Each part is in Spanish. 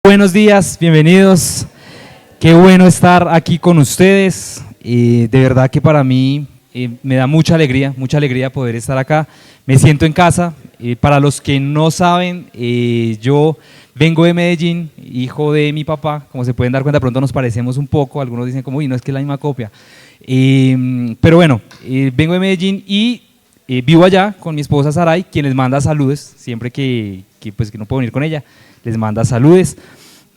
Buenos días, bienvenidos. Qué bueno estar aquí con ustedes. De verdad que para mí me da mucha alegría poder estar acá. Me siento en casa. Para los que no saben, yo vengo de Medellín, hijo de mi papá. Como se pueden dar cuenta, pronto nos parecemos un poco. Algunos dicen como, uy, no es que es la misma copia. Pero bueno, vengo de Medellín y vivo allá con mi esposa Saray, quien les manda saludos siempre que no puedo venir con ella. Les manda saludos.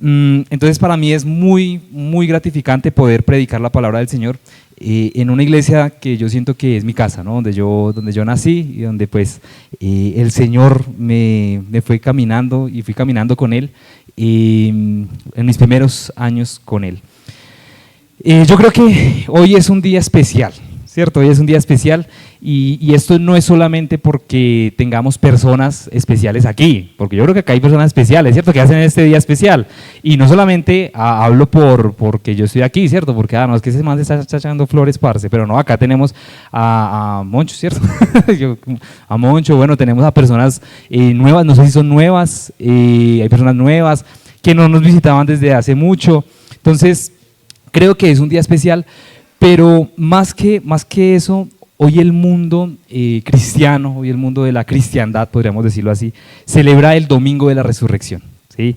Entonces para mí es muy gratificante poder predicar la palabra del Señor en una iglesia que yo siento que es mi casa, ¿no? donde yo nací y donde pues el Señor me fue caminando y fui caminando con Él en mis primeros años con Él. Yo creo que hoy es un día especial, ¿cierto? Hoy es un día especial y esto no es solamente porque tengamos personas especiales aquí, porque yo creo que acá hay personas especiales, ¿cierto? Que hacen este día especial. Y no solamente hablo porque yo estoy aquí, ¿cierto? Porque no es que ese man se está echando flores, parce, pero no, acá tenemos a Moncho, ¿cierto? A Moncho, bueno, tenemos a personas nuevas, no sé si son nuevas, hay personas nuevas que no nos visitaban desde hace mucho. Entonces, creo que es un día especial. Pero más que eso, hoy el mundo cristiano, hoy el mundo de la cristiandad, podríamos decirlo así, celebra el Domingo de la Resurrección, ¿sí?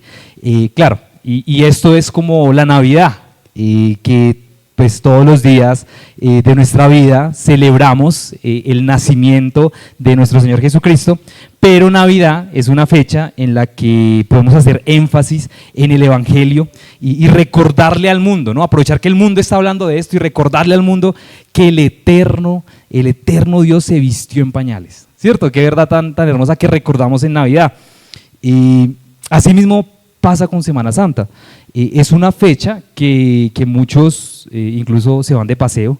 Claro, y esto es como la Navidad, que pues todos los días de nuestra vida celebramos el nacimiento de nuestro Señor Jesucristo, pero Navidad es una fecha en la que podemos hacer énfasis en el Evangelio y recordarle al mundo, ¿no? Aprovechar que el mundo está hablando de esto y recordarle al mundo que el eterno Dios se vistió en pañales, ¿cierto? Qué verdad tan hermosa que recordamos en Navidad. Y asimismo pasa con Semana Santa. Es una fecha que muchos incluso se van de paseo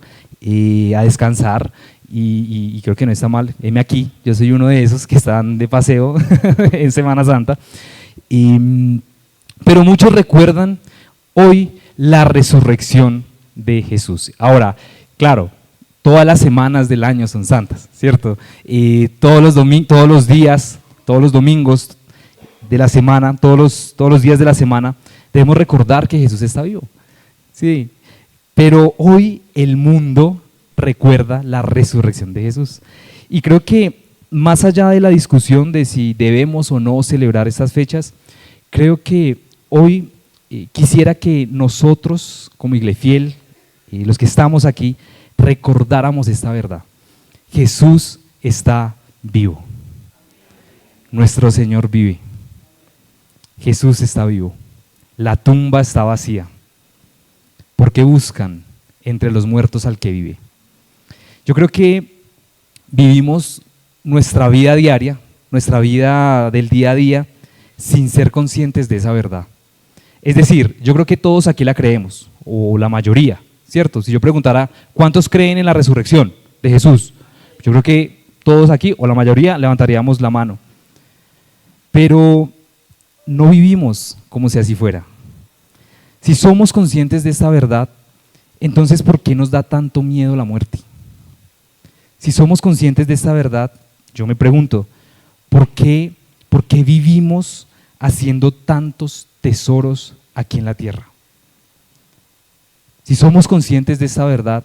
a descansar y creo que no está mal. Heme aquí, yo soy uno de esos que están de paseo en Semana Santa. Pero muchos recuerdan hoy la resurrección de Jesús. Ahora, claro, todas las semanas del año son santas, ¿cierto? Todos los días, todos los domingos de la semana, todos los días de la semana, debemos recordar que Jesús está vivo. Sí, pero hoy el mundo recuerda la resurrección de Jesús. Y creo que más allá de la discusión de si debemos o no celebrar estas fechas, creo que hoy quisiera que nosotros, como Iglesia Fiel, los que estamos aquí, recordáramos esta verdad. Jesús está vivo. Nuestro Señor vive. Jesús está vivo. La tumba está vacía. ¿Por qué buscan entre los muertos al que vive? Yo creo que vivimos nuestra vida diaria, nuestra vida del día a día, sin ser conscientes de esa verdad. Es decir, yo creo que todos aquí la creemos, o la mayoría, ¿cierto? Si yo preguntara, ¿cuántos creen en la resurrección de Jesús? Yo creo que todos aquí, o la mayoría, levantaríamos la mano. Pero no vivimos como si así fuera. Si somos conscientes de esta verdad, entonces ¿por qué nos da tanto miedo la muerte? Si somos conscientes de esta verdad, yo me pregunto, ¿por qué vivimos haciendo tantos tesoros aquí en la tierra? Si somos conscientes de esta verdad,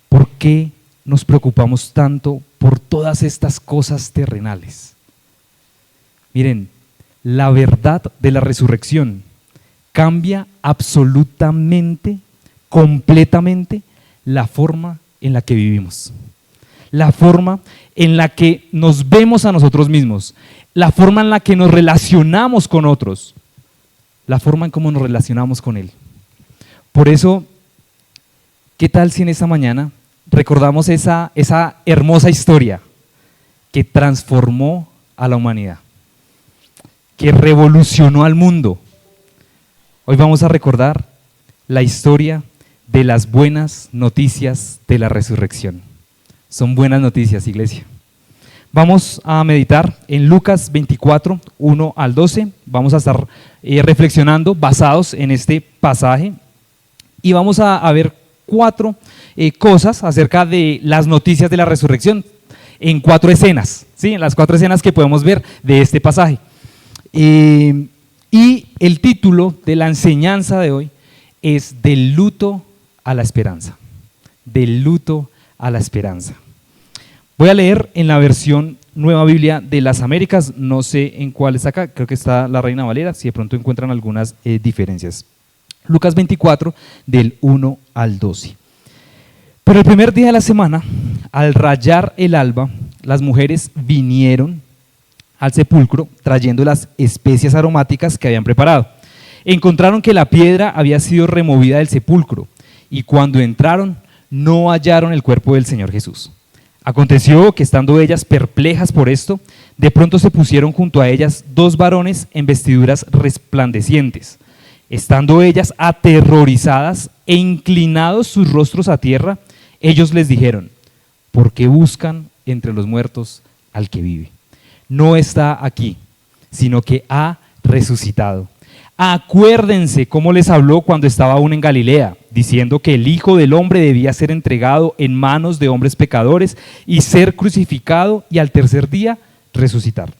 ¿por qué nos preocupamos tanto por todas estas cosas terrenales? Miren, la verdad de la resurrección cambia absolutamente, completamente la forma en la que vivimos, la forma en la que nos vemos a nosotros mismos, la forma en la que nos relacionamos con otros, la forma en cómo nos relacionamos con Él. Por eso, ¿qué tal si en esta mañana recordamos esa hermosa historia que transformó a la humanidad, que revolucionó al mundo? Hoy vamos a recordar la historia de las buenas noticias de la resurrección. Son buenas noticias, iglesia. Vamos a meditar en Lucas 24, 1 al 12. Vamos a estar reflexionando basados en este pasaje y vamos a ver 4 cosas acerca de las noticias de la resurrección en 4 escenas, ¿sí? En las 4 escenas que podemos ver de este pasaje. Y el título de la enseñanza de hoy es Del luto a la esperanza. Del luto a la esperanza. Voy a leer en la versión Nueva Biblia de las Américas, no sé en cuál está acá, creo que está la Reina Valera, si de pronto encuentran algunas diferencias. Lucas 24, del 1 al 12. Pero el primer día de la semana, al rayar el alba, las mujeres vinieron al sepulcro trayendo las especias aromáticas que habían preparado. Encontraron que la piedra había sido removida del sepulcro y cuando entraron no hallaron el cuerpo del Señor Jesús. Aconteció que estando ellas perplejas por esto, de pronto se pusieron junto a ellas dos varones en vestiduras resplandecientes. Estando ellas aterrorizadas e inclinados sus rostros a tierra, ellos les dijeron: ¿por qué buscan entre los muertos al que vive? No está aquí, sino que ha resucitado. Acuérdense cómo les habló cuando estaba aún en Galilea, diciendo que el Hijo del Hombre debía ser entregado en manos de hombres pecadores y ser crucificado y al tercer día resucitar.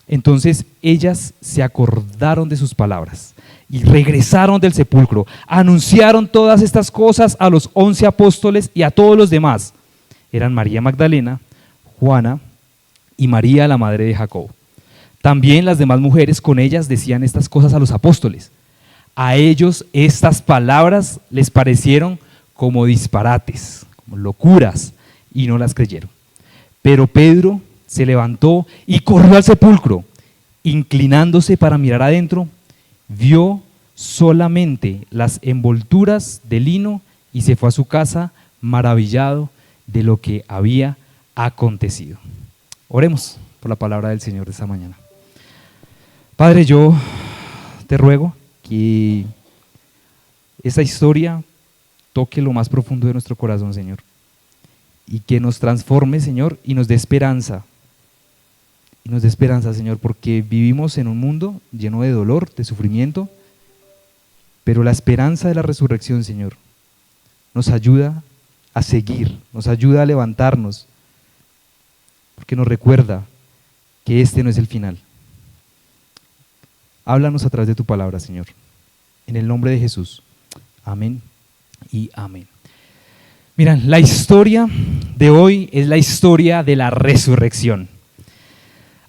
Entonces ellas se acordaron de sus palabras y regresaron del sepulcro, anunciaron todas estas cosas a los 11 apóstoles y a todos los demás. Eran María Magdalena, Juana y María, la madre de Jacobo. También las demás mujeres con ellas decían estas cosas a los apóstoles. A ellos estas palabras les parecieron como disparates, como locuras, y no las creyeron. Pero Pedro se levantó y corrió al sepulcro. Inclinándose para mirar adentro, vio solamente las envolturas de lino y se fue a su casa maravillado de lo que había acontecido. Oremos por la palabra del Señor de esta mañana. Padre, yo te ruego que esta historia toque lo más profundo de nuestro corazón, Señor, y que nos transforme, Señor, y nos dé esperanza. Y nos dé esperanza, Señor, porque vivimos en un mundo lleno de dolor, de sufrimiento, pero la esperanza de la resurrección, Señor, nos ayuda a seguir, nos ayuda a levantarnos, porque nos recuerda que este no es el final. Háblanos a través de tu palabra, Señor. En el nombre de Jesús. Amén y amén. Miren, la historia de hoy es la historia de la resurrección.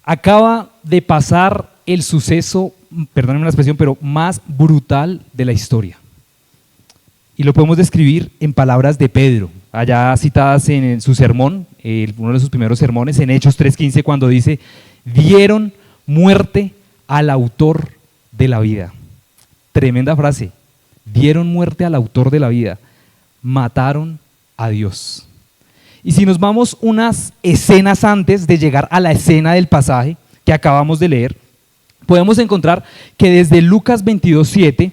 Acaba de pasar el suceso, perdónenme la expresión, pero más brutal de la historia. Y lo podemos describir en palabras de Pedro, allá citadas en su sermón, uno de sus primeros sermones, en Hechos 3:15, cuando dice: dieron muerte al autor de la vida. Tremenda frase. Dieron muerte al autor de la vida. Mataron a Dios. Y si nos vamos unas escenas antes de llegar a la escena del pasaje que acabamos de leer, podemos encontrar que desde Lucas 22:7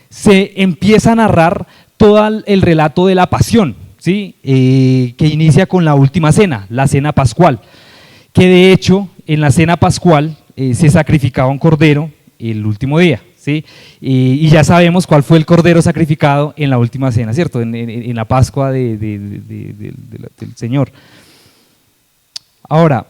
se empieza a narrar todo el relato de la pasión, ¿sí? Que inicia con la última cena, la cena pascual, que de hecho en la cena pascual se sacrificaba un cordero el último día, ¿sí? Y ya sabemos cuál fue el cordero sacrificado en la última cena, ¿cierto? En la Pascua del Señor. Ahora,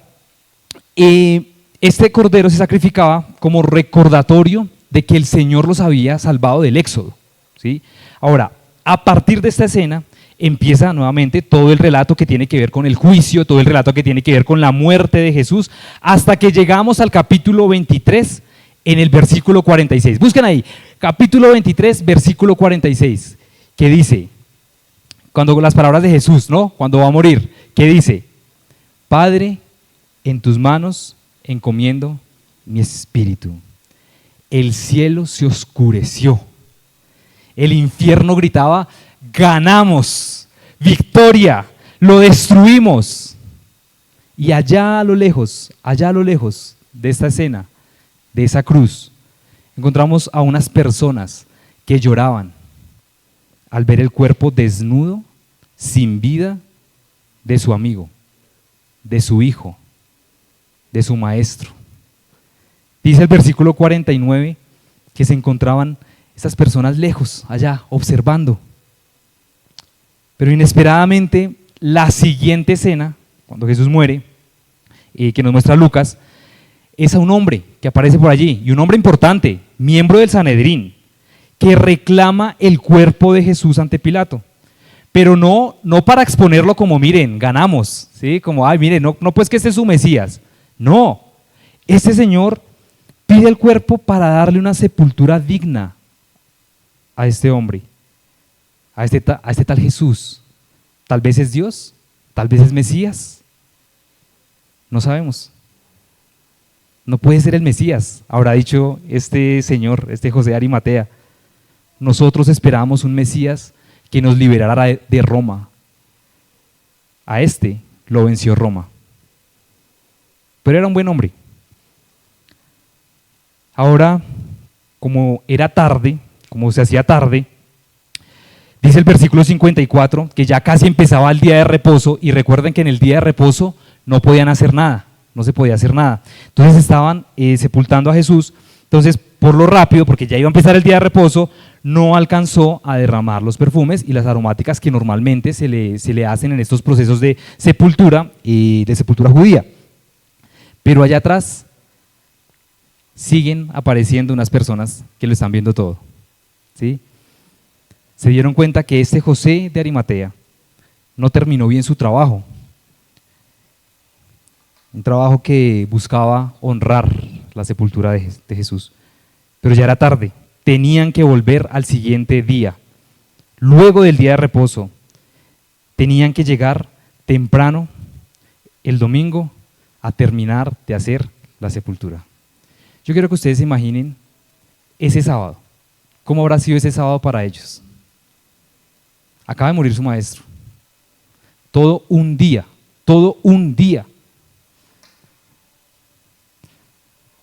este cordero se sacrificaba como recordatorio de que el Señor los había salvado del éxodo, ¿sí? Ahora, a partir de esta escena empieza nuevamente todo el relato que tiene que ver con el juicio, todo el relato que tiene que ver con la muerte de Jesús, hasta que llegamos al capítulo 23 en el versículo 46. Busquen ahí, capítulo 23, versículo 46, que dice, cuando las palabras de Jesús, ¿no? Cuando va a morir, que dice: Padre, en tus manos encomiendo mi espíritu. El cielo se oscureció, el infierno gritaba: ganamos, victoria, lo destruimos. Y allá a lo lejos de esta escena, de esa cruz, encontramos a unas personas que lloraban al ver el cuerpo desnudo, sin vida, de su amigo, de su hijo, de su maestro. Dice el versículo 49 que se encontraban esas personas lejos, allá, observando. Pero inesperadamente, la siguiente escena, cuando Jesús muere, que nos muestra Lucas, es a un hombre que aparece por allí, y un hombre importante, miembro del Sanedrín, que reclama el cuerpo de Jesús ante Pilato. Pero no para exponerlo como, miren, ganamos, ¿sí? Como, ay, miren, no pues que este es su Mesías. No, este señor pide el cuerpo para darle una sepultura digna a este hombre, a este tal Jesús. Tal vez es Dios, tal vez es Mesías, no sabemos. No puede ser el Mesías, habrá dicho este señor, este José de Arimatea. Nosotros esperamos un Mesías que nos liberara de Roma. A este lo venció Roma. Pero era un buen hombre. Ahora, como era tarde, como se hacía tarde, dice el versículo 54 que ya casi empezaba el día de reposo, y recuerden que en el día de reposo no podían hacer nada, no se podía hacer nada. Entonces estaban sepultando a Jesús. Entonces, por lo rápido, porque ya iba a empezar el día de reposo, no alcanzó a derramar los perfumes y las aromáticas que normalmente se le hacen en estos procesos de sepultura judía. Pero allá atrás siguen apareciendo unas personas que lo están viendo todo, ¿sí? Se dieron cuenta que este José de Arimatea no terminó bien su trabajo, un trabajo que buscaba honrar la sepultura de Jesús, pero ya era tarde, tenían que volver al siguiente día, luego del día de reposo, tenían que llegar temprano el domingo a terminar de hacer la sepultura. Yo quiero que ustedes se imaginen ese sábado, ¿cómo habrá sido ese sábado para ellos? Acaba de morir su maestro, todo un día,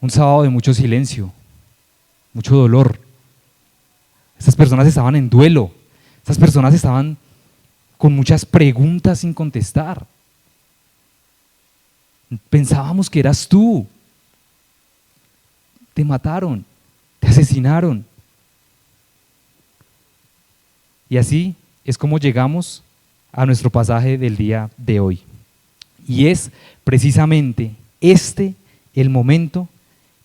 un sábado de mucho silencio, mucho dolor. Estas personas estaban en duelo, estas personas estaban con muchas preguntas sin contestar. Pensábamos que eras tú, te mataron, te asesinaron. Y así es como llegamos a nuestro pasaje del día de hoy. Y es precisamente el momento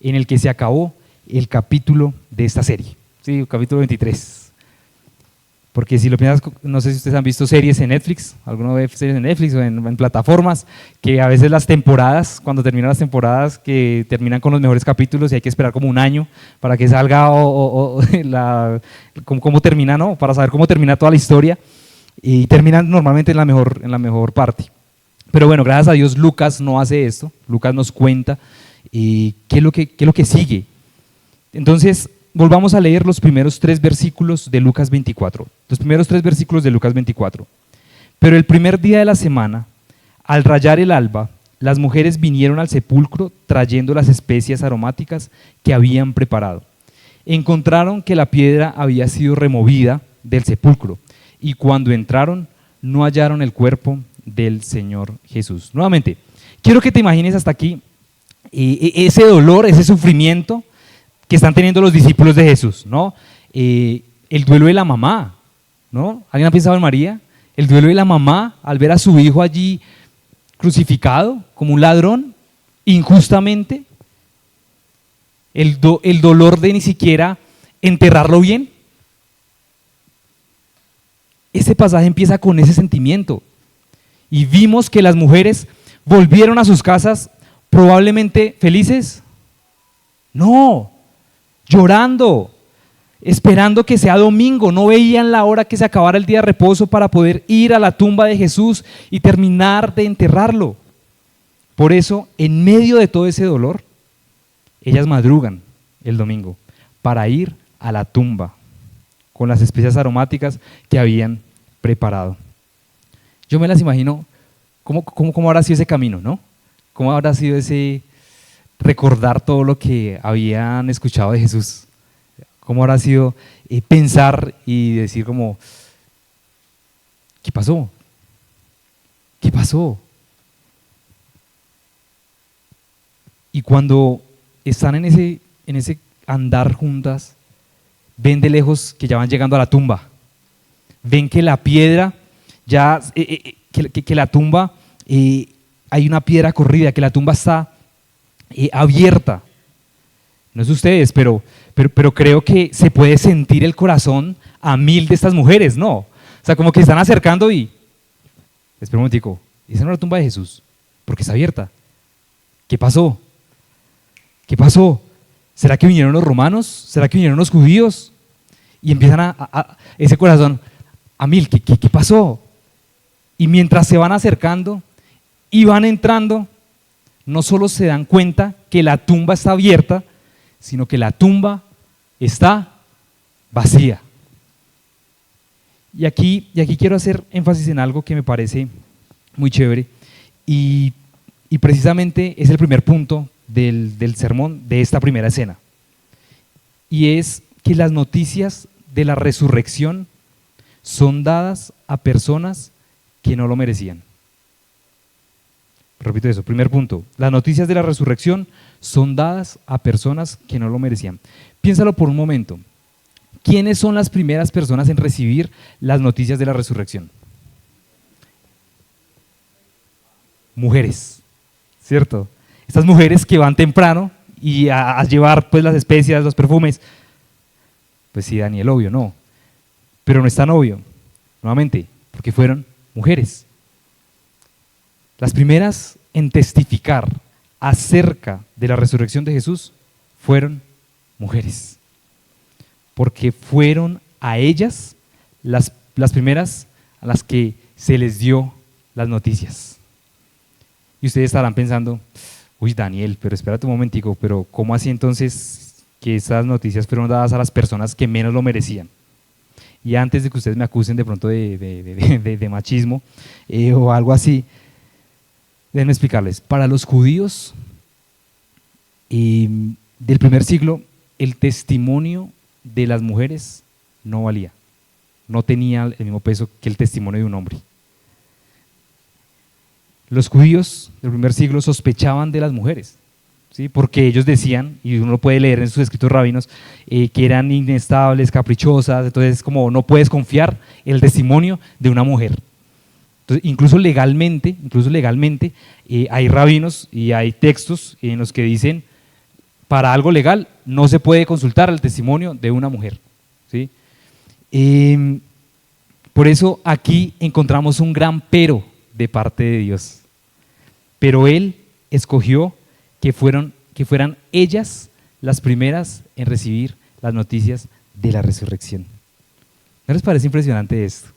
en el que se acabó el capítulo de esta serie, ¿sí? El capítulo 23. Porque si lo piensas, no sé si ustedes han visto series en Netflix, alguna vez series en Netflix o en plataformas, que a veces las temporadas, cuando terminan las temporadas, que terminan con los mejores capítulos y hay que esperar como un año para que salga cómo termina, ¿no? Para saber cómo termina toda la historia, y terminan normalmente en la mejor parte. Pero bueno, gracias a Dios Lucas no hace esto, Lucas nos cuenta qué es lo que sigue. Entonces, volvamos a leer los primeros 3 versículos de Lucas 24. Los primeros 3 versículos de Lucas 24. Pero el primer día de la semana, al rayar el alba, las mujeres vinieron al sepulcro trayendo las especias aromáticas que habían preparado. Encontraron que la piedra había sido removida del sepulcro, y cuando entraron no hallaron el cuerpo del Señor Jesús. Nuevamente, quiero que te imagines hasta aquí ese dolor, ese sufrimiento que están teniendo los discípulos de Jesús, ¿no? El duelo de la mamá, ¿no? ¿Alguien ha pensado en María? El duelo de la mamá al ver a su hijo allí crucificado como un ladrón, injustamente. El dolor de ni siquiera enterrarlo bien. Ese pasaje empieza con ese sentimiento. Y vimos que las mujeres volvieron a sus casas probablemente felices. No, llorando, esperando que sea domingo. No veían la hora que se acabara el día de reposo para poder ir a la tumba de Jesús y terminar de enterrarlo. Por eso, en medio de todo ese dolor, ellas madrugan el domingo para ir a la tumba con las especias aromáticas que habían preparado. Yo me las imagino, ¿cómo habrá sido ese camino, no? ¿Cómo habrá sido ese recordar todo lo que habían escuchado de Jesús? ¿Cómo habrá sido pensar y decir como, ¿qué pasó? ¿Qué pasó? Y cuando están en ese andar juntas, ven de lejos que ya van llegando a la tumba. Ven que la piedra, que la tumba, hay una piedra corrida, que la tumba está abierta. No sé ustedes, pero creo que se puede sentir el corazón a mil de estas mujeres, ¿no? O sea, como que están acercando y... Espera un momentico, esa no es la tumba de Jesús, porque está abierta. ¿Qué pasó? ¿Qué pasó? ¿Será que vinieron los romanos? ¿Será que vinieron los judíos? Y empiezan ese corazón, a mil, ¿qué pasó? Y mientras se van acercando y van entrando, no solo se dan cuenta que la tumba está abierta, sino que la tumba está vacía. Y aquí quiero hacer énfasis en algo que me parece muy chévere y precisamente es el primer punto del sermón de esta primera escena. Y es que las noticias de la resurrección son dadas a personas que no lo merecían. Repito eso, primer punto, las noticias de la resurrección son dadas a personas que no lo merecían. Piénsalo por un momento, ¿quiénes son las primeras personas en recibir las noticias de la resurrección? Mujeres, ¿cierto? Estas mujeres que van temprano y a llevar pues las especias, los perfumes, pues sí, Daniel, obvio, no, pero no es tan obvio, nuevamente, porque fueron mujeres. Las primeras en testificar acerca de la resurrección de Jesús fueron mujeres, porque fueron a ellas las primeras a las que se les dio las noticias. Y ustedes estarán pensando, uy Daniel, pero espérate un momentico, pero ¿cómo así entonces que esas noticias fueron dadas a las personas que menos lo merecían? Y antes de que ustedes me acusen de pronto de machismo o algo así, déjenme explicarles, para los judíos del primer siglo, el testimonio de las mujeres no valía, no tenía el mismo peso que el testimonio de un hombre. Los judíos del primer siglo sospechaban de las mujeres, ¿sí? Porque ellos decían, y uno lo puede leer en sus escritos rabinos, que eran inestables, caprichosas, entonces como no puedes confiar en el testimonio de una mujer. Entonces, incluso legalmente hay rabinos y hay textos en los que dicen, para algo legal no se puede consultar el testimonio de una mujer, ¿sí? Por eso aquí encontramos un gran pero de parte de Dios. Pero Él escogió que fueran ellas las primeras en recibir las noticias de la resurrección. ¿No les parece impresionante esto?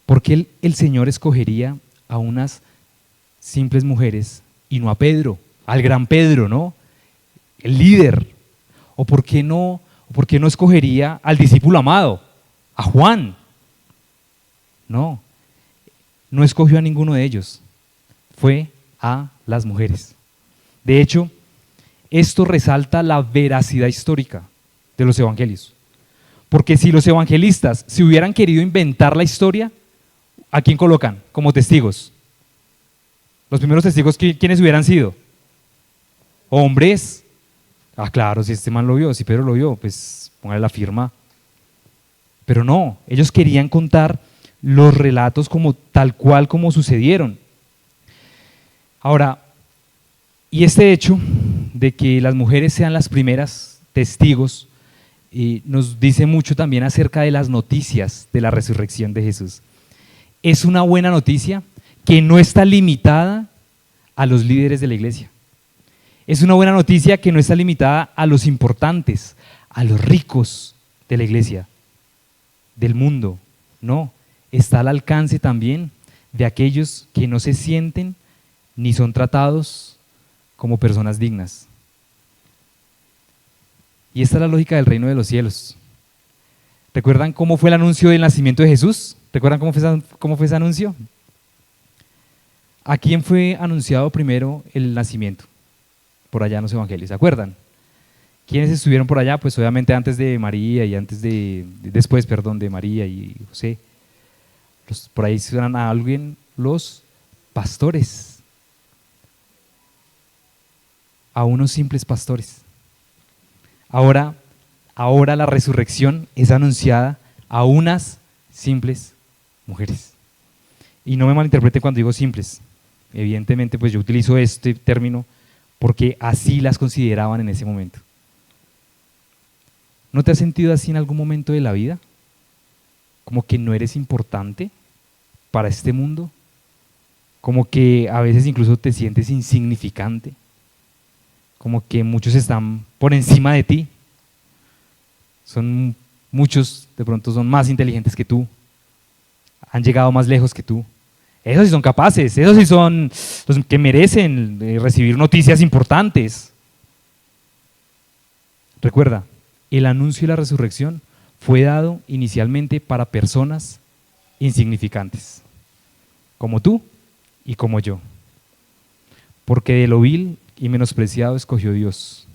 ¿Por qué el Señor escogería a unas simples mujeres y no a Pedro, al gran Pedro, ¿no? El líder. ¿O por qué no escogería al discípulo amado, a Juan? No escogió a ninguno de ellos, fue a las mujeres. De hecho, esto resalta la veracidad histórica de los evangelios. Porque si los evangelistas se hubieran querido inventar la historia, ¿a quién colocan como testigos? Los primeros testigos, ¿quiénes hubieran sido? Hombres. Ah, claro, si este man lo vio, si Pedro lo vio, pues póngale la firma. Pero no, ellos querían contar los relatos como tal cual como sucedieron. Ahora, y este hecho de que las mujeres sean las primeras testigos nos dice mucho también acerca de las noticias de la resurrección de Jesús. Es una buena noticia que no está limitada a los líderes de la iglesia. Es una buena noticia que no está limitada a los importantes, a los ricos de la iglesia, del mundo. No, está al alcance también de aquellos que no se sienten ni son tratados como personas dignas. Y esta es la lógica del reino de los cielos. ¿Recuerdan cómo fue el anuncio del nacimiento de Jesús? ¿Recuerdan cómo fue ese anuncio? ¿A quién fue anunciado primero el nacimiento? Por allá en los evangelios, ¿se acuerdan? ¿Quiénes estuvieron por allá? Pues obviamente antes de María y después de María y José. Por ahí suenan a alguien los pastores, a unos simples pastores. Ahora la resurrección es anunciada a unas simples mujeres. Y no me malinterpreten cuando digo simples. Evidentemente, pues yo utilizo este término porque así las consideraban en ese momento. ¿No te has sentido así en algún momento de la vida? Como que no eres importante para este mundo, como que a veces incluso te sientes insignificante, como que muchos están por encima de ti, muchos de pronto son más inteligentes que tú, han llegado más lejos que tú. Esos sí son capaces, esos sí son los que merecen recibir noticias importantes. Recuerda, el anuncio de la resurrección fue dado inicialmente para personas insignificantes, como tú y como yo, porque de lo vil y menospreciado escogió Dios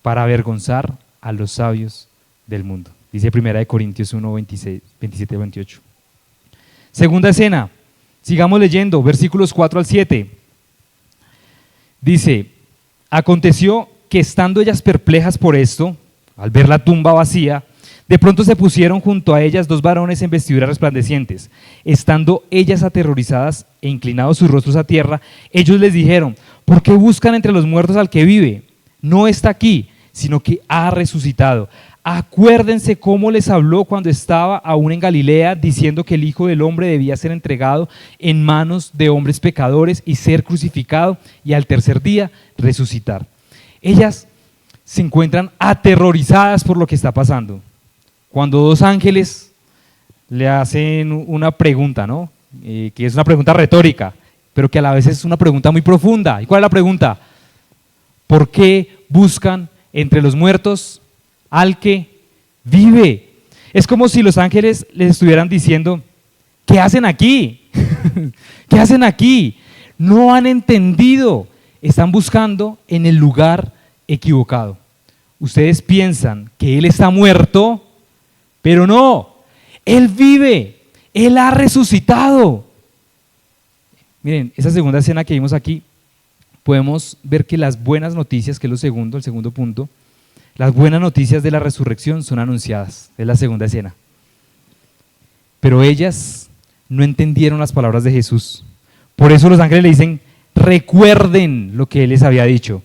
para avergonzar a los sabios del mundo. Dice 1 Corintios 1, 27 y 28. Segunda escena, sigamos leyendo, versículos 4 al 7. Dice, aconteció que estando ellas perplejas por esto, al ver la tumba vacía, de pronto se pusieron junto a ellas dos varones en vestiduras resplandecientes. Estando ellas aterrorizadas e inclinados sus rostros a tierra, ellos les dijeron, ¿por qué buscan entre los muertos al que vive? No está aquí, sino que ha resucitado. Acuérdense cómo les habló cuando estaba aún en Galilea, diciendo que el Hijo del Hombre debía ser entregado en manos de hombres pecadores y ser crucificado y al tercer día resucitar. Ellas se encuentran aterrorizadas por lo que está pasando. Cuando dos ángeles le hacen una pregunta, ¿no? Que es una pregunta retórica, pero que a la vez es una pregunta muy profunda. ¿Y cuál es la pregunta? ¿Por qué buscan entre los muertos al que vive? Es como si los ángeles les estuvieran diciendo, ¿qué hacen aquí? ¿Qué hacen aquí? No han entendido, están buscando en el lugar equivocado. Ustedes piensan que Él está muerto, pero no, Él vive, Él ha resucitado. Miren, esa segunda escena que vimos aquí, podemos ver que las buenas noticias, que es el segundo punto, las buenas noticias de la resurrección son anunciadas, es la segunda escena. Pero ellas no entendieron las palabras de Jesús. Por eso los ángeles le dicen, recuerden lo que Él les había dicho.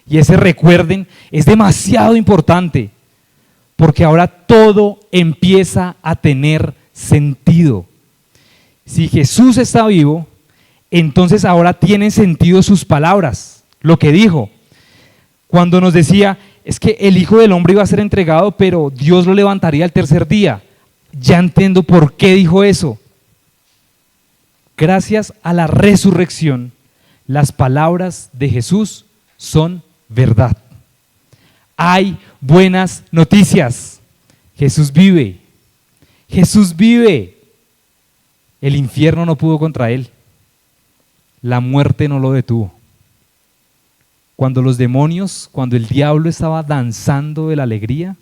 Y ese recuerden es demasiado importante, porque ahora todo empieza a tener sentido. Si Jesús está vivo, entonces ahora tienen sentido sus palabras, lo que dijo. Cuando nos decía, es que el Hijo del Hombre iba a ser entregado, pero Dios lo levantaría al tercer día. Ya entiendo por qué dijo eso. Gracias a la resurrección, las palabras de Jesús son verdad. Hay buenas noticias. Jesús vive. Jesús vive. El infierno no pudo contra Él. La muerte no lo detuvo. Cuando los demonios, cuando el diablo estaba danzando de la alegría,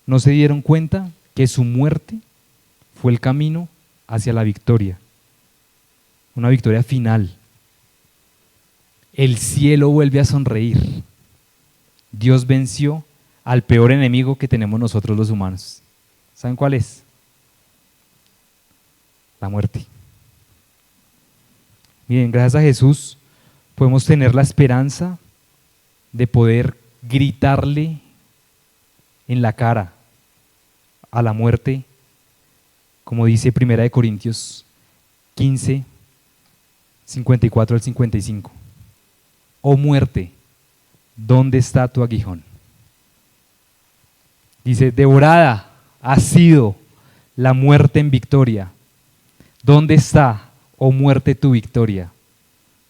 no se dieron cuenta que su muerte fue el camino hacia la victoria. Una victoria final. El cielo vuelve a sonreír. Dios venció al peor enemigo que tenemos nosotros los humanos. ¿Saben cuál es? La muerte. Miren, gracias a Jesús podemos tener la esperanza de poder gritarle en la cara a la muerte, como dice 1 Corintios 15, 54 al 55. Oh muerte, ¿dónde está tu aguijón? Dice, devorada ha sido la muerte en victoria. ¿Dónde está, oh muerte, tu victoria?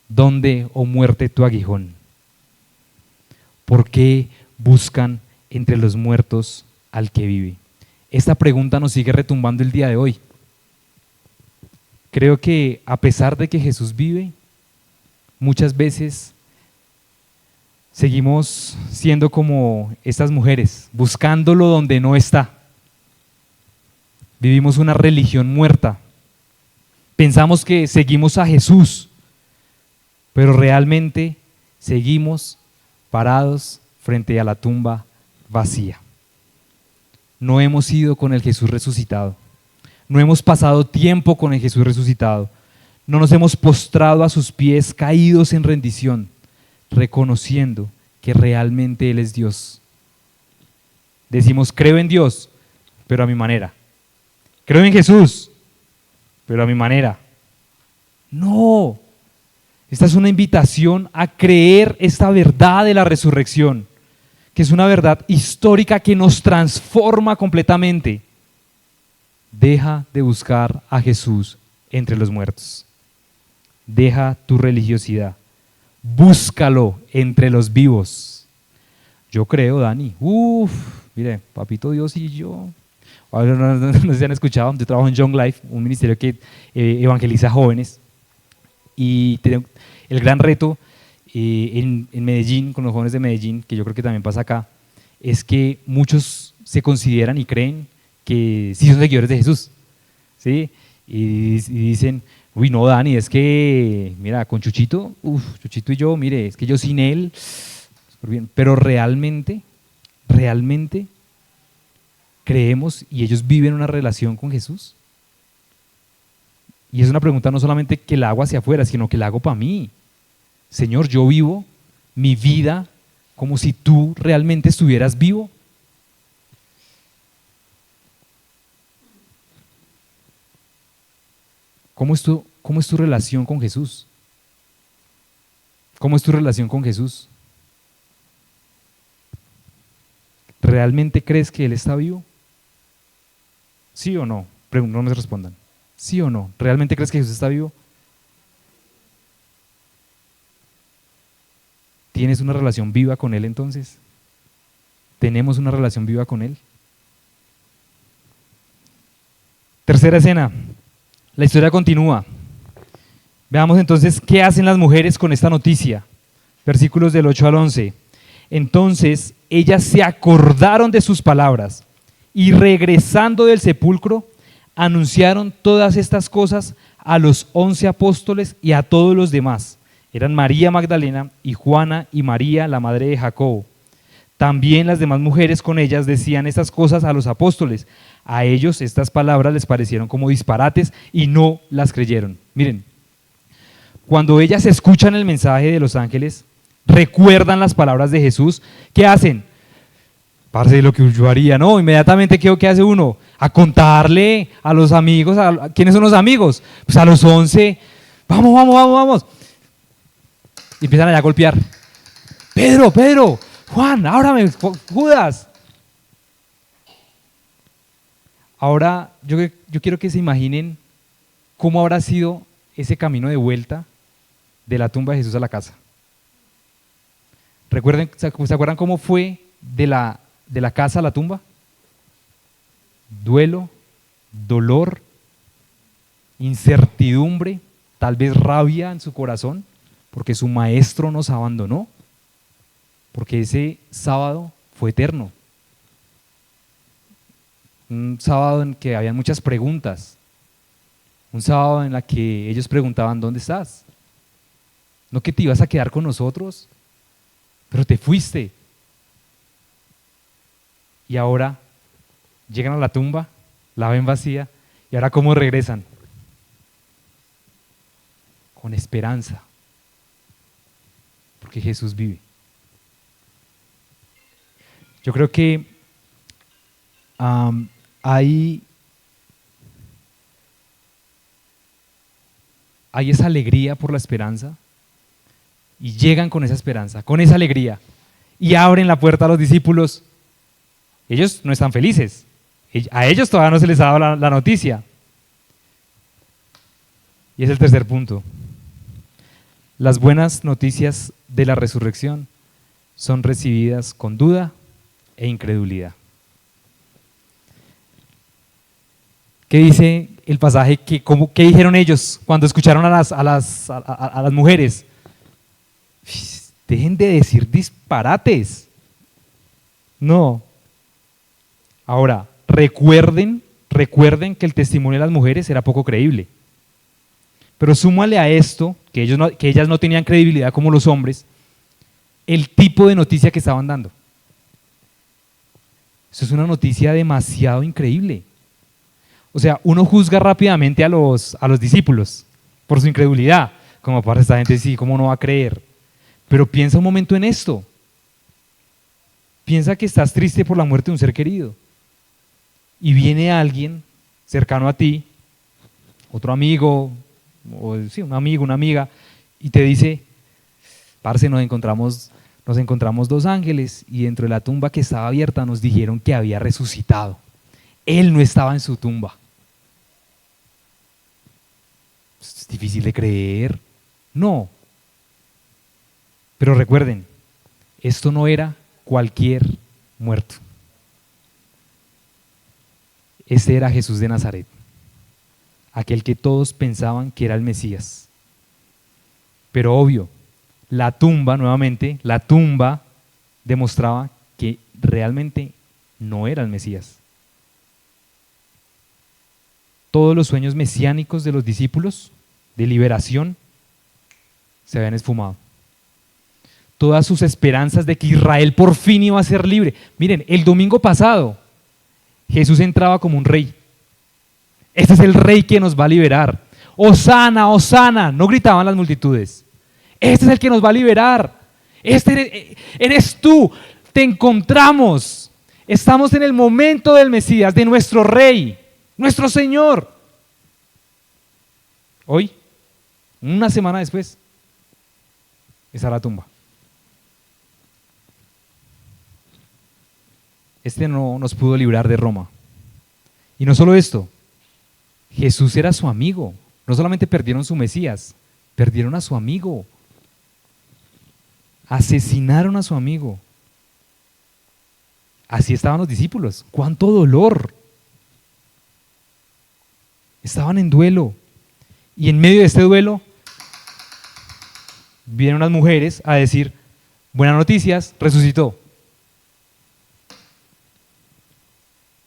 ¿Dónde, oh muerte, tu aguijón? ¿Por qué buscan entre los muertos al que vive? Esta pregunta nos sigue retumbando el día de hoy. Creo que a pesar de que Jesús vive, muchas veces seguimos siendo como estas mujeres, buscándolo donde no está. Vivimos una religión muerta. Pensamos que seguimos a Jesús, pero realmente seguimos parados frente a la tumba vacía. No hemos ido con el Jesús resucitado. No hemos pasado tiempo con el Jesús resucitado. no nos hemos postrado a sus pies caídos en rendición, reconociendo que realmente Él es Dios. Decimos, creo en Dios, pero a mi manera. Creo en Jesús, pero a mi manera. No, esta es una invitación a creer esta verdad de la resurrección, que es una verdad histórica que nos transforma completamente. Deja de buscar a Jesús entre los muertos. Deja tu religiosidad. Búscalo entre los vivos. Yo creo, Dani. Mire, Papito Dios y yo. No sé si han escuchado, yo trabajo en Young Life, un ministerio que evangeliza jóvenes. Y el gran reto en Medellín, con los jóvenes de Medellín, que yo creo que también pasa acá, es que muchos se consideran y creen que sí son seguidores de Jesús, ¿sí? Y dicen, uy, no, Dani, es que, mira, con Chuchito, Chuchito y yo, mire, es que yo sin él, súper bien. Pero realmente creemos y ellos viven una relación con Jesús. Y es una pregunta no solamente que la hago hacia afuera, sino que la hago para mí. Señor, yo vivo mi vida como si tú realmente estuvieras vivo. ¿Cómo es tu relación con Jesús? ¿Cómo es tu relación con Jesús? ¿Realmente crees que Él está vivo? ¿Sí o no? No me respondan. ¿Sí o no? ¿Realmente crees que Jesús está vivo? ¿Tienes una relación viva con Él entonces? ¿Tenemos una relación viva con Él? Tercera escena. La historia continúa. Veamos entonces qué hacen las mujeres con esta noticia. Versículos del 8 al 11. Entonces ellas se acordaron de sus palabras y regresando del sepulcro anunciaron todas estas cosas a los 11 apóstoles y a todos los demás. Eran María Magdalena y Juana y María, la madre de Jacobo. También las demás mujeres con ellas decían estas cosas a los apóstoles. A ellos estas palabras les parecieron como disparates y no las creyeron. Miren, cuando ellas escuchan el mensaje de los ángeles, recuerdan las palabras de Jesús, ¿qué hacen? Parce, lo que yo haría, ¿no? Inmediatamente, ¿qué hace uno? A contarle a los amigos, ¿quiénes son los amigos? Pues a los 11, vamos. Y empiezan allá a golpear. Pedro, Juan, ábrame, Judas. Ahora, yo quiero que se imaginen cómo habrá sido ese camino de vuelta de la tumba de Jesús a la casa. ¿Se acuerdan cómo fue de la casa a la tumba? Duelo, dolor, incertidumbre, tal vez rabia en su corazón, porque su maestro nos abandonó, porque ese sábado fue eterno. Un sábado en que había muchas preguntas, un sábado en la que ellos preguntaban, ¿dónde estás? ¿No que te ibas a quedar con nosotros? Pero te fuiste. Y ahora llegan a la tumba, la ven vacía, y ahora ¿cómo regresan? Con esperanza, porque Jesús vive. Yo creo que hay esa alegría por la esperanza, y llegan con esa esperanza, con esa alegría, y abren la puerta a los discípulos. Ellos no están felices, a ellos todavía no se les ha dado la noticia. Y es el tercer punto. Las buenas noticias de la resurrección son recibidas con duda e incredulidad. ¿Qué dice el pasaje? ¿Qué dijeron ellos cuando escucharon a las mujeres? Dejen de decir disparates. No. Ahora, recuerden que el testimonio de las mujeres era poco creíble. Pero súmale a esto, que ellas no tenían credibilidad como los hombres, el tipo de noticia que estaban dando. Eso es una noticia demasiado increíble. O sea, uno juzga rápidamente a los discípulos. por su incredulidad. Como para esta gente, sí, ¿cómo no va a creer? Pero piensa un momento en esto. Piensa que estás triste por la muerte de un ser querido. Y viene alguien cercano a ti, otro amigo, o sí, un amigo, una amiga, y te dice, parce, nos encontramos 2 ángeles y dentro de la tumba que estaba abierta nos dijeron que había resucitado. Él no estaba en su tumba. Es difícil de creer. No. Pero recuerden, esto no era cualquier muerto. Este era Jesús de Nazaret, aquel que todos pensaban que era el Mesías. Pero obvio, la tumba, nuevamente, la tumba demostraba que realmente no era el Mesías. Todos los sueños mesiánicos de los discípulos de liberación se habían esfumado. Todas sus esperanzas de que Israel por fin iba a ser libre. Miren, el domingo pasado Jesús entraba como un rey. Este es el rey que nos va a liberar. ¡Hosana, hosana! No gritaban las multitudes. Este es el que nos va a liberar. Este eres tú. Te encontramos. Estamos en el momento del Mesías, de nuestro rey, nuestro Señor. Hoy, una semana después, está la tumba. Este no nos pudo librar de Roma. Y no solo esto, Jesús era su amigo. No solamente perdieron su Mesías, perdieron a su amigo. Asesinaron a su amigo. Así estaban los discípulos. ¡Cuánto dolor! Estaban en duelo. Y en medio de este duelo, vienen unas mujeres a decir, buenas noticias, resucitó.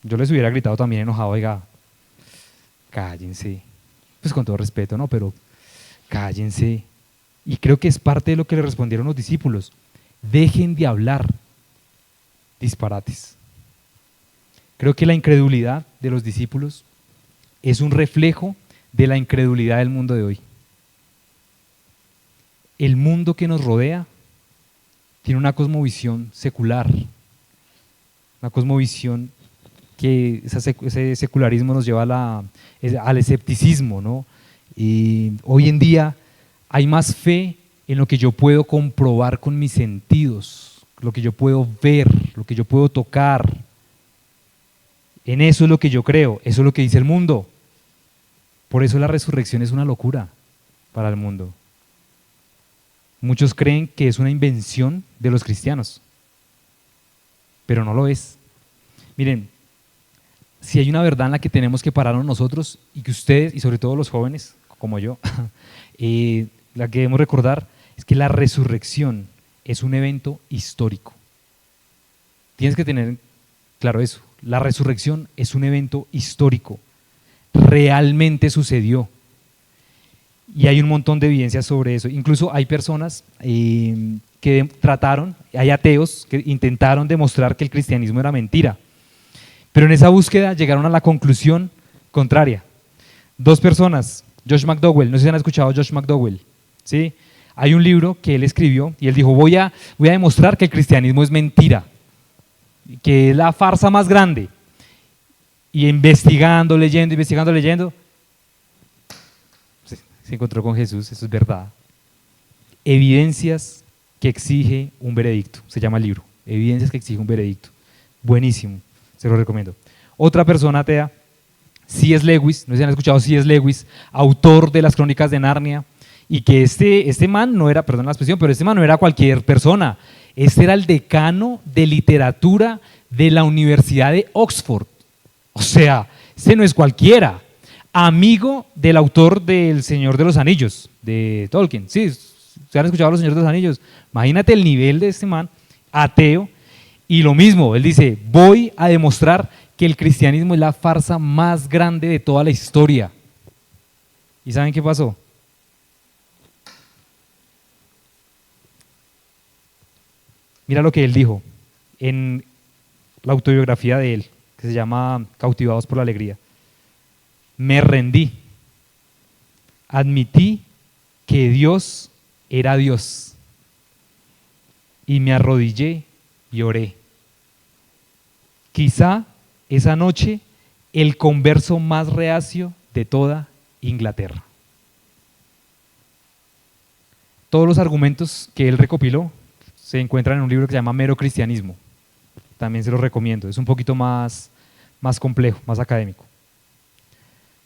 Yo les hubiera gritado también enojado, oiga, cállense. Pues con todo respeto, ¿no? Pero cállense. Y creo que es parte de lo que le respondieron los discípulos. Dejen de hablar disparates. Creo que la incredulidad de los discípulos es un reflejo de la incredulidad del mundo de hoy. El mundo que nos rodea tiene una cosmovisión secular, una cosmovisión que ese secularismo nos lleva al escepticismo, ¿no? Y hoy en día hay más fe en lo que yo puedo comprobar con mis sentidos, lo que yo puedo ver, lo que yo puedo tocar. En eso es lo que yo creo, eso es lo que dice el mundo. Por eso la resurrección es una locura para el mundo. Muchos creen que es una invención de los cristianos, pero no lo es. Miren, si hay una verdad en la que tenemos que pararnos nosotros y que ustedes, y sobre todo los jóvenes, como yo, la que debemos recordar es que la resurrección es un evento histórico. Tienes que tener claro eso. La resurrección es un evento histórico. Realmente sucedió. Y hay un montón de evidencias sobre eso. Incluso hay personas que hay ateos que intentaron demostrar que el cristianismo era mentira. Pero en esa búsqueda llegaron a la conclusión contraria. 2 personas, Josh McDowell, no sé si han escuchado a Josh McDowell, ¿sí? Hay un libro que él escribió y él dijo, voy a demostrar que el cristianismo es mentira, que es la farsa más grande. Y investigando, leyendo, se encontró con Jesús, eso es verdad. Evidencias que exige un veredicto, se llama el libro, Evidencias que exige un veredicto. Buenísimo, se lo recomiendo. Otra persona atea, C.S. Lewis, no sé si han escuchado C.S. Lewis, autor de las Crónicas de Narnia, y que este man no era, perdón la expresión, pero este man no era cualquier persona, este era el decano de literatura de la Universidad de Oxford. O sea, este no es cualquiera. Amigo del autor del Señor de los Anillos, de Tolkien. Sí, ¿se han escuchado los Señores de los Anillos? Imagínate el nivel de este man, ateo, y lo mismo, él dice, voy a demostrar que el cristianismo es la farsa más grande de toda la historia. ¿Y saben qué pasó? Mira lo que él dijo en la autobiografía de él, que se llama Cautivados por la Alegría. Me rendí admití que Dios era Dios y me arrodillé y oré. Quizá esa noche el converso más reacio de toda Inglaterra. Todos los argumentos que él recopiló se encuentran en un libro que se llama Mero Cristianismo. También se los recomiendo, es un poquito más complejo, más académico.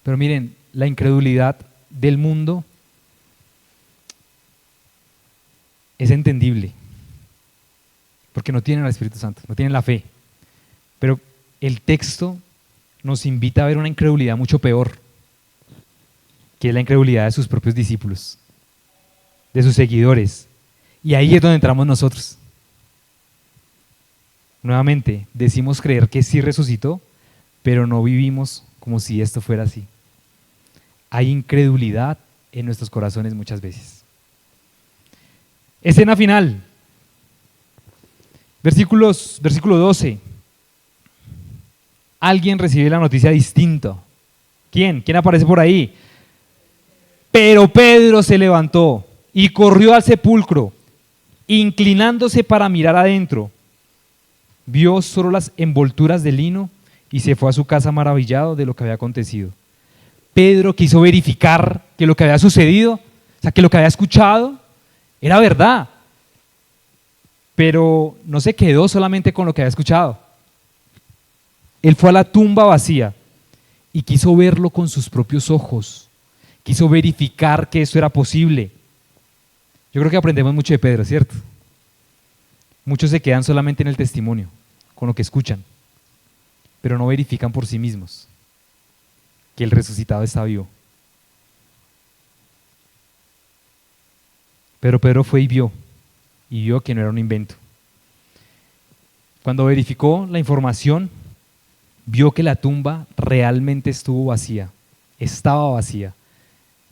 Pero miren, la incredulidad del mundo es entendible, porque no tienen al Espíritu Santo, no tienen la fe. Pero el texto nos invita a ver una incredulidad mucho peor, que es la incredulidad de sus propios discípulos, de sus seguidores. Y ahí es donde entramos nosotros. Nuevamente, decimos creer que sí resucitó, pero no vivimos como si esto fuera así. Hay incredulidad en nuestros corazones muchas veces. Escena final. Versículo 12. Alguien recibe la noticia distinta. ¿Quién? ¿Quién aparece por ahí? Pero Pedro se levantó y corrió al sepulcro, inclinándose para mirar adentro. Vio solo las envolturas de lino y se fue a su casa maravillado de lo que había acontecido. Pedro quiso verificar que lo que había sucedido, o sea, que lo que había escuchado era verdad, pero no se quedó solamente con lo que había escuchado. Él fue a la tumba vacía y quiso verlo con sus propios ojos, quiso verificar que eso era posible. Yo creo que aprendemos mucho de Pedro, ¿cierto? Muchos se quedan solamente en el testimonio, con lo que escuchan, pero no verifican por sí mismos que el resucitado está vivo. Pero Pedro fue y vio que no era un invento. Cuando verificó la información, vio que la tumba realmente estuvo vacía, estaba vacía.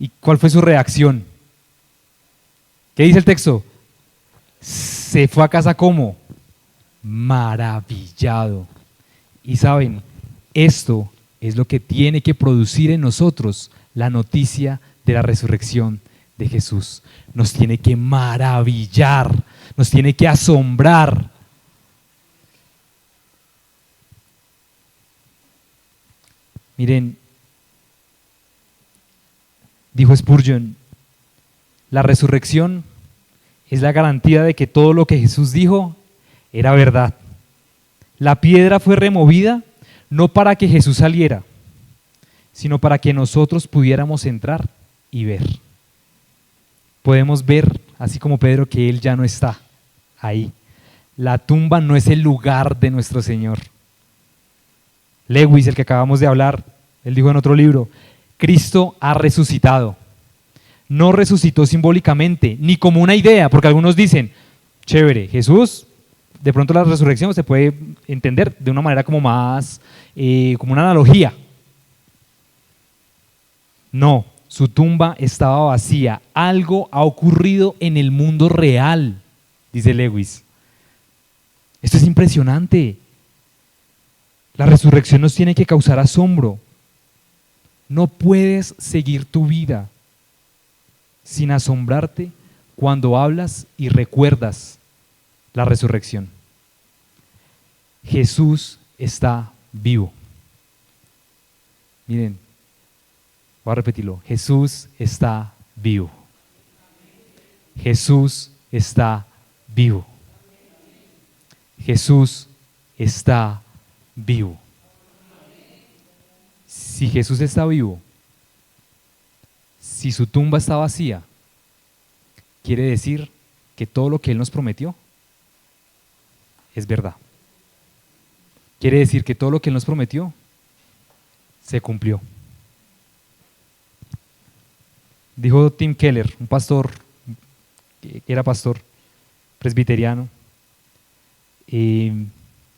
¿Y cuál fue su reacción? ¿Qué dice el texto? Se fue a casa como maravillado. Y saben, esto es lo que tiene que producir en nosotros la noticia de la resurrección de Jesús. Nos tiene que maravillar, nos tiene que asombrar. Miren, dijo Spurgeon, la resurrección es la garantía de que todo lo que Jesús dijo era verdad. La piedra fue removida no para que Jesús saliera, sino para que nosotros pudiéramos entrar y ver. Podemos ver, así como Pedro, que Él ya no está ahí. La tumba no es el lugar de nuestro Señor. Lewis, el que acabamos de hablar, él dijo en otro libro, Cristo ha resucitado. No resucitó simbólicamente, ni como una idea, porque algunos dicen, chévere, Jesús, de pronto la resurrección se puede entender de una manera como más, como una analogía. No, su tumba estaba vacía. Algo ha ocurrido en el mundo real, dice Lewis. Esto es impresionante. La resurrección nos tiene que causar asombro. No puedes seguir tu vida sin asombrarte cuando hablas y recuerdas la resurrección. Jesús está vivo. Miren, voy a repetirlo. Jesús está vivo. Jesús está vivo. Jesús está vivo. Si Jesús está vivo, si su tumba está vacía, quiere decir que todo lo que Él nos prometió es verdad. Quiere decir que todo lo que Él nos prometió se cumplió. Dijo Tim Keller, un pastor, que era pastor presbiteriano, y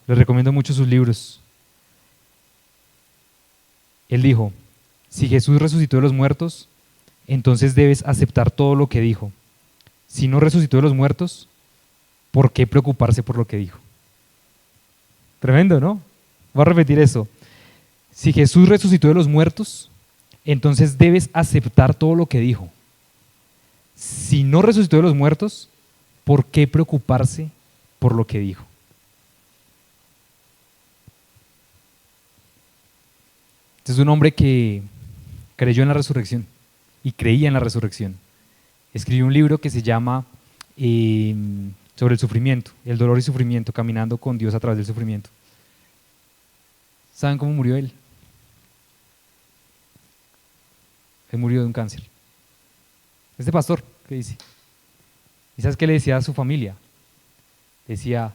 les recomiendo mucho sus libros. Él dijo, si Jesús resucitó de los muertos, entonces debes aceptar todo lo que dijo. Si no resucitó de los muertos, ¿por qué preocuparse por lo que dijo? Tremendo, ¿no? Voy a repetir eso. Si Jesús resucitó de los muertos, entonces debes aceptar todo lo que dijo. Si no resucitó de los muertos, ¿por qué preocuparse por lo que dijo? Este es un hombre que creyó en la resurrección y creía en la resurrección. Escribió un libro que se llama sobre el sufrimiento, el dolor y sufrimiento, caminando con Dios a través del sufrimiento. ¿Saben cómo murió él? Él murió de un cáncer. Este pastor, ¿qué dice? ¿Y sabes qué le decía a su familia? Decía,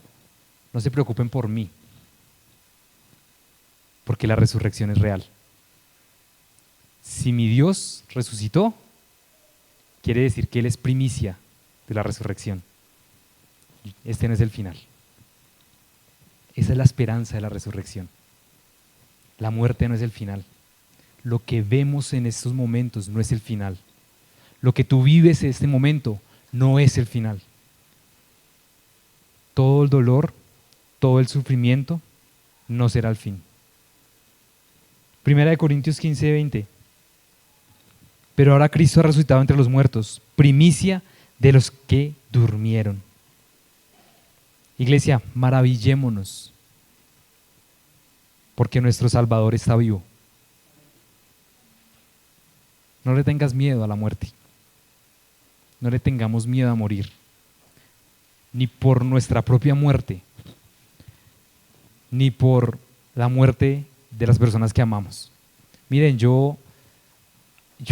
no se preocupen por mí, porque la resurrección es real. Si mi Dios resucitó, quiere decir que Él es primicia de la resurrección. Este no es el final. Esa es la esperanza de la resurrección. La muerte no es el final. Lo que vemos en estos momentos no es el final. Lo que tú vives en este momento no es el final. Todo el dolor, todo el sufrimiento no será el fin. Primera de Corintios 15:20. Pero ahora Cristo ha resucitado entre los muertos, primicia de los que durmieron. Iglesia, maravillémonos, porque nuestro Salvador está vivo. No le tengas miedo a la muerte. No le tengamos miedo a morir, ni por nuestra propia muerte, ni por la muerte de las personas que amamos. Miren, yo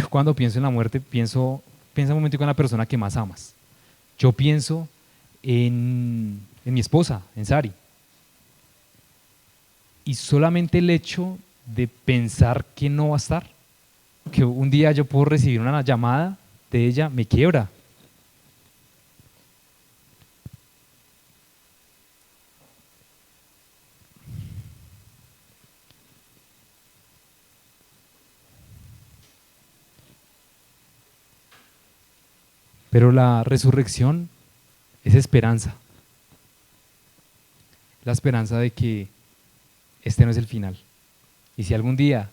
cuando pienso en la muerte, piensa un momento en la persona que más amas. Yo pienso en mi esposa, en Sari. Y solamente el hecho de pensar que no va a estar, que un día yo puedo recibir una llamada de ella, me quiebra. Pero la resurrección es esperanza. La esperanza de que este no es el final. Y si algún día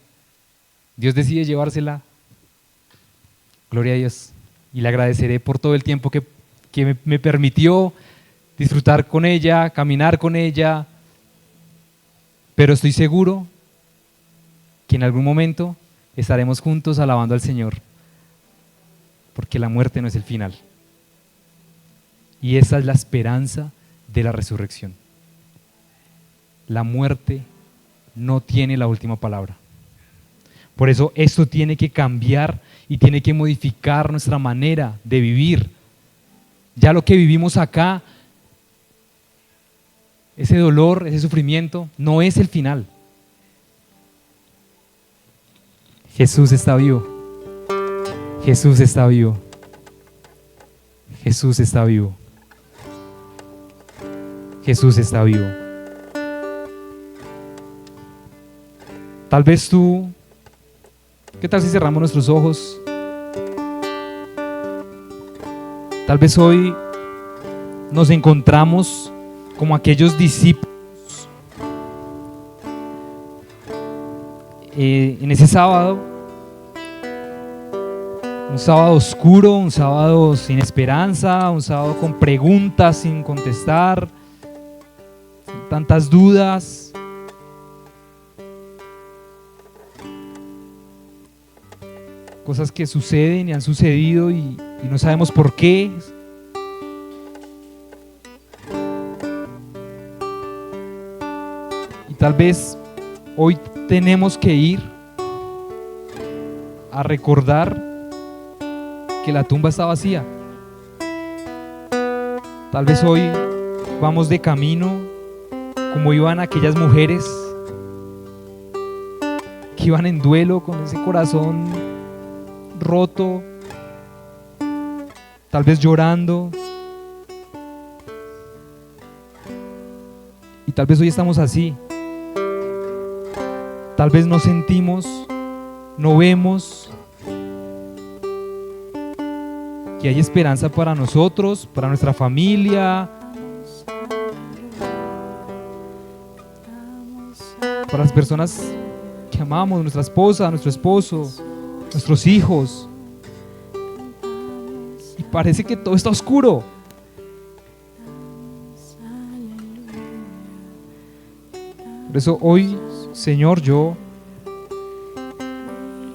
Dios decide llevársela, gloria a Dios. Y le agradeceré por todo el tiempo que me permitió disfrutar con ella, caminar con ella. Pero estoy seguro que en algún momento estaremos juntos alabando al Señor. Porque la muerte no es el final. Y esa es la esperanza de la resurrección. La muerte no tiene la última palabra. Por eso esto tiene que cambiar y tiene que modificar nuestra manera de vivir. Ya lo que vivimos acá, ese dolor, ese sufrimiento, no es el final. Jesús está vivo. Jesús está vivo. Jesús está vivo. Jesús está vivo. Tal vez tú, ¿qué tal si cerramos nuestros ojos? Tal vez hoy nos encontramos como aquellos discípulos en ese sábado. Un sábado oscuro, un sábado sin esperanza, un sábado con preguntas sin contestar, tantas dudas. Cosas que suceden y han sucedido y no sabemos por qué. Y tal vez hoy tenemos que ir a recordar que la tumba está vacía. Tal vez hoy vamos de camino como iban aquellas mujeres que iban en duelo con ese corazón roto, tal vez llorando. Y tal vez hoy estamos así. Tal vez no sentimos, no vemos que hay esperanza para nosotros, para nuestra familia, para las personas que amamos, nuestra esposa, nuestro esposo, nuestros hijos, y parece que todo está oscuro. Por eso hoy, Señor, yo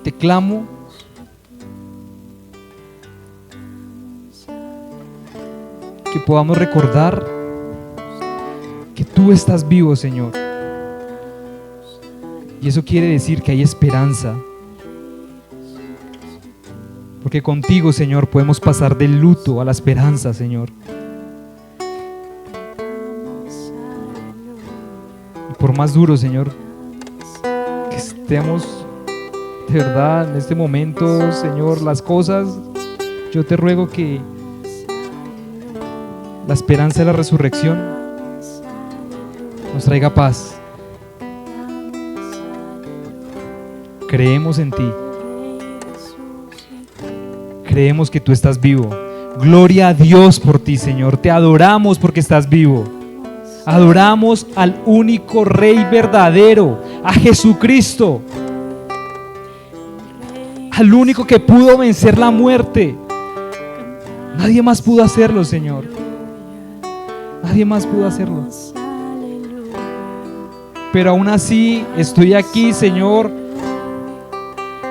te clamo que podamos recordar que tú estás vivo, Señor. Y eso quiere decir que hay esperanza. Porque contigo, Señor, podemos pasar del luto a la esperanza, Señor. Y por más duro, Señor, que estemos de verdad en este momento, Señor, las cosas, yo te ruego que la esperanza de la resurrección nos traiga paz. Creemos en ti. Creemos que tú estás vivo. Gloria a Dios por ti, Señor. Te adoramos porque estás vivo. Adoramos al único Rey verdadero, a Jesucristo, al único que pudo vencer la muerte. Nadie más pudo hacerlo, Señor. Nadie más pudo hacerlo. Pero aún así estoy aquí, Señor,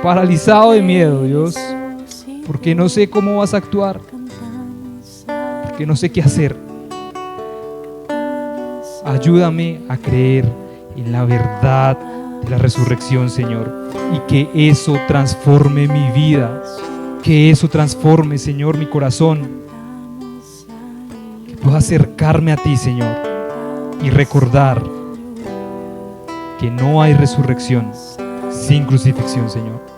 paralizado de miedo, Dios, porque no sé cómo vas a actuar, porque no sé qué hacer. Ayúdame a creer en la verdad de la resurrección, Señor, y que eso transforme mi vida, que eso transforme, Señor, mi corazón, que pueda acercarme a ti, Señor, y recordar que no hay resurrección sin crucifixión, Señor.